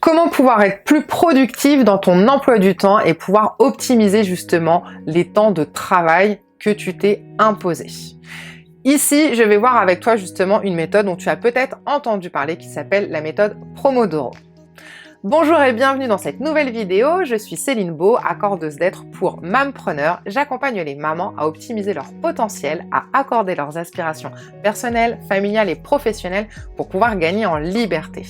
Comment pouvoir être plus productif dans ton emploi du temps et pouvoir optimiser justement les temps de travail que tu t'es imposé. Ici, je vais voir avec toi justement une méthode dont tu as peut-être entendu parler qui s'appelle la méthode Pomodoro. Bonjour et bienvenue dans cette nouvelle vidéo, je suis Céline Beau, accordeuse d'être pour Mampreneur. J'accompagne les mamans à optimiser leur potentiel, à accorder leurs aspirations personnelles, familiales et professionnelles pour pouvoir gagner en liberté.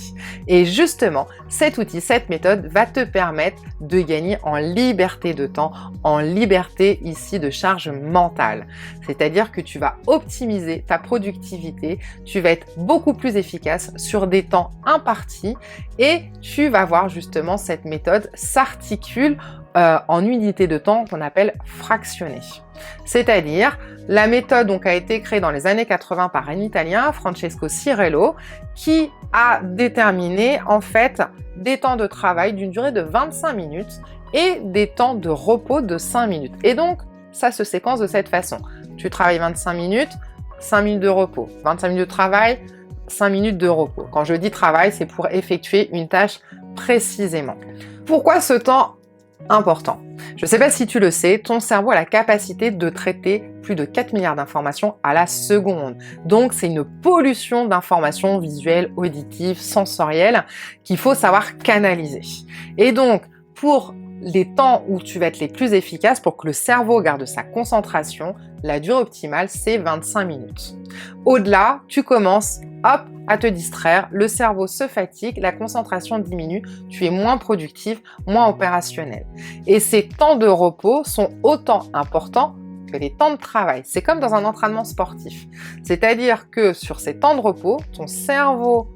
Et justement, cet outil, cette méthode va te permettre de gagner en liberté de temps, en liberté ici de charge mentale. C'est-à-dire que tu vas optimiser ta productivité, tu vas être beaucoup plus efficace sur des temps impartis et tu vas voir justement cette méthode s'articule en unités de temps qu'on appelle fractionnées. C'est-à-dire, la méthode donc a été créée dans les années 80 par un Italien, Francesco Cirello, qui a déterminé en fait des temps de travail d'une durée de 25 minutes et des temps de repos de 5 minutes. Et donc, ça se séquence de cette façon. Tu travailles 25 minutes, 5 minutes de repos. 25 minutes de travail, 5 minutes de repos. Quand je dis travail, c'est pour effectuer une tâche précisément. Pourquoi ce temps important? Je ne sais pas si tu le sais, ton cerveau a la capacité de traiter plus de 4 milliards d'informations à la seconde. Donc, c'est une pollution d'informations visuelles, auditives, sensorielles qu'il faut savoir canaliser. Et donc, pour les temps où tu vas être les plus efficaces pour que le cerveau garde sa concentration, la durée optimale, c'est 25 minutes. Au-delà, tu commences, hop, à te distraire, le cerveau se fatigue, la concentration diminue, tu es moins productif, moins opérationnel. Et ces temps de repos sont autant importants que les temps de travail. C'est comme dans un entraînement sportif. C'est-à-dire que sur ces temps de repos, ton cerveau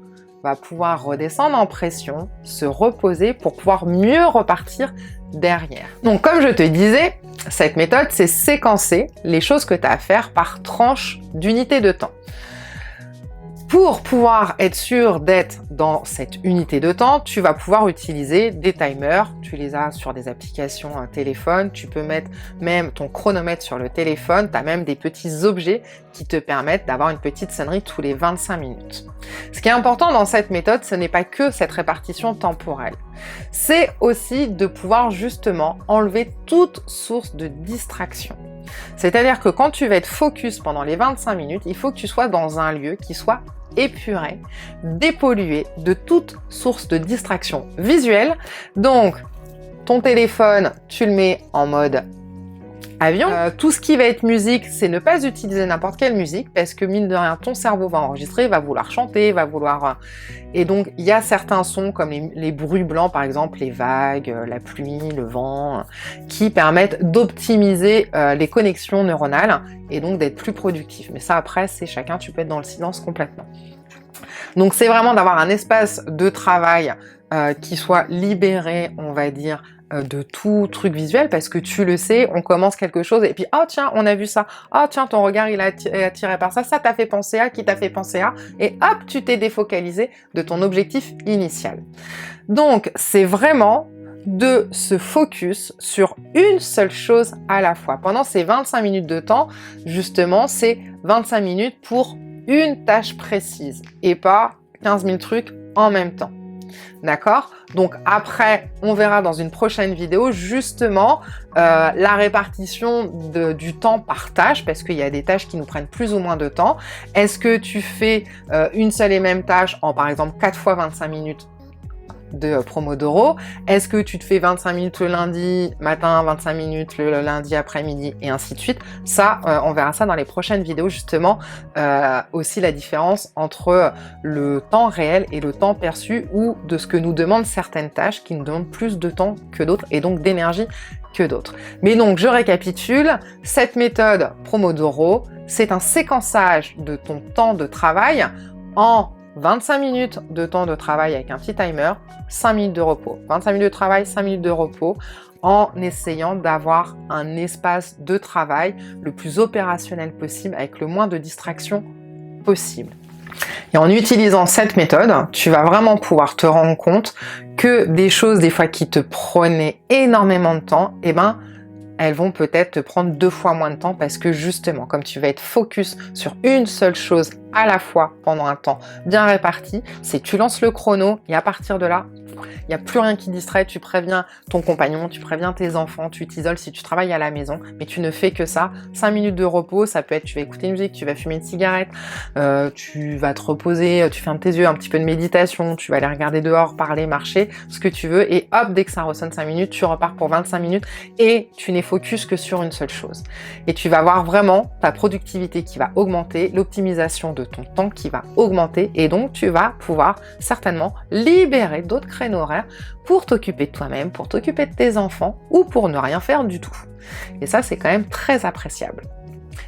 va pouvoir redescendre en pression, se reposer pour pouvoir mieux repartir derrière. Donc comme je te disais, cette méthode, c'est séquencer les choses que tu as à faire par tranche d'unité de temps. Pour pouvoir être sûr d'être dans cette unité de temps, tu vas pouvoir utiliser des timers. Tu les as sur des applications téléphone. Tu peux mettre même ton chronomètre sur le téléphone. Tu as même des petits objets qui te permettent d'avoir une petite sonnerie tous les 25 minutes. Ce qui est important dans cette méthode, ce n'est pas que cette répartition temporelle. C'est aussi de pouvoir justement enlever toute source de distraction. C'est-à-dire que quand tu vas être focus pendant les 25 minutes, il faut que tu sois dans un lieu qui soit épuré, dépollué de toute source de distraction visuelle. Donc, ton téléphone, tu le mets en mode avion. Tout ce qui va être musique, c'est ne pas utiliser n'importe quelle musique parce que mine de rien, ton cerveau va enregistrer, va vouloir chanter, va vouloir... Et donc, il y a certains sons comme les bruits blancs, par exemple, les vagues, la pluie, le vent, qui permettent d'optimiser les connexions neuronales et donc d'être plus productif. Mais ça, après, c'est chacun, tu peux être dans le silence complètement. Donc, c'est vraiment d'avoir un espace de travail qui soit libéré, on va dire, de tout truc visuel, parce que tu le sais, on commence quelque chose et puis oh tiens, on a vu ça, oh tiens, ton regard il est attiré par ça, ça t'a fait penser à, qui t'a fait penser à, et hop, tu t'es défocalisé de ton objectif initial. Donc c'est vraiment de se focus sur une seule chose à la fois. Pendant ces 25 minutes de temps, justement, c'est 25 minutes pour une tâche précise et pas 15 000 trucs en même temps. D'accord? Donc après, on verra dans une prochaine vidéo justement la répartition du temps par tâche, parce qu'il y a des tâches qui nous prennent plus ou moins de temps. Est-ce que tu fais une seule et même tâche en par exemple 4 fois 25 minutes de Pomodoro? Est-ce que tu te fais 25 minutes le lundi matin, 25 minutes le lundi après-midi et ainsi de suite? Ça, on verra ça dans les prochaines vidéos justement. Aussi la différence entre le temps réel et le temps perçu ou de ce que nous demandent certaines tâches qui nous demandent plus de temps que d'autres et donc d'énergie que d'autres. Mais donc, je récapitule, cette méthode Pomodoro, c'est un séquençage de ton temps de travail en 25 minutes de temps de travail avec un petit timer, 5 minutes de repos. 25 minutes de travail, 5 minutes de repos, en essayant d'avoir un espace de travail le plus opérationnel possible, avec le moins de distractions possible. Et en utilisant cette méthode, tu vas vraiment pouvoir te rendre compte que des choses, des fois, qui te prenaient énormément de temps, eh ben, elles vont peut-être te prendre 2 fois moins de temps parce que justement, comme tu vas être focus sur une seule chose à la fois pendant un temps bien réparti, c'est tu lances le chrono et à partir de là, il n'y a plus rien qui distrait, tu préviens ton compagnon, tu préviens tes enfants, tu t'isoles si tu travailles à la maison, mais tu ne fais que ça. 5 minutes de repos, ça peut être tu vas écouter une musique, tu vas fumer une cigarette, tu vas te reposer, tu fermes tes yeux, un petit peu de méditation, tu vas aller regarder dehors, parler, marcher, ce que tu veux, et hop, dès que ça ressonne 5 minutes, tu repars pour 25 minutes et tu n'es focus que sur une seule chose. Et tu vas voir vraiment ta productivité qui va augmenter, l'optimisation de ton temps qui va augmenter, et donc tu vas pouvoir certainement libérer d'autres créneaux horaires pour t'occuper de toi-même, pour t'occuper de tes enfants ou pour ne rien faire du tout. Et ça, c'est quand même très appréciable.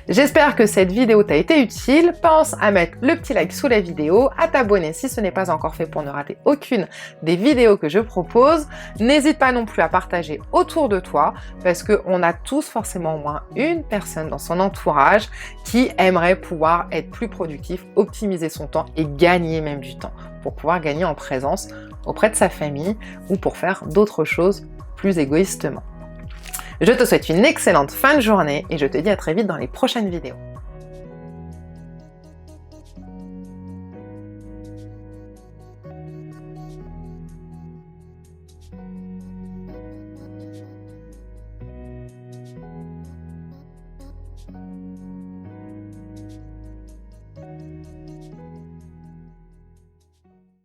J'espère que cette vidéo t'a été utile. Pense à mettre le petit like sous la vidéo, à t'abonner si ce n'est pas encore fait pour ne rater aucune des vidéos que je propose. N'hésite pas non plus à partager autour de toi parce qu'on a tous forcément au moins une personne dans son entourage qui aimerait pouvoir être plus productif, optimiser son temps et gagner même du temps pour pouvoir gagner en présence auprès de sa famille ou pour faire d'autres choses plus égoïstement. Je te souhaite une excellente fin de journée et je te dis à très vite dans les prochaines vidéos.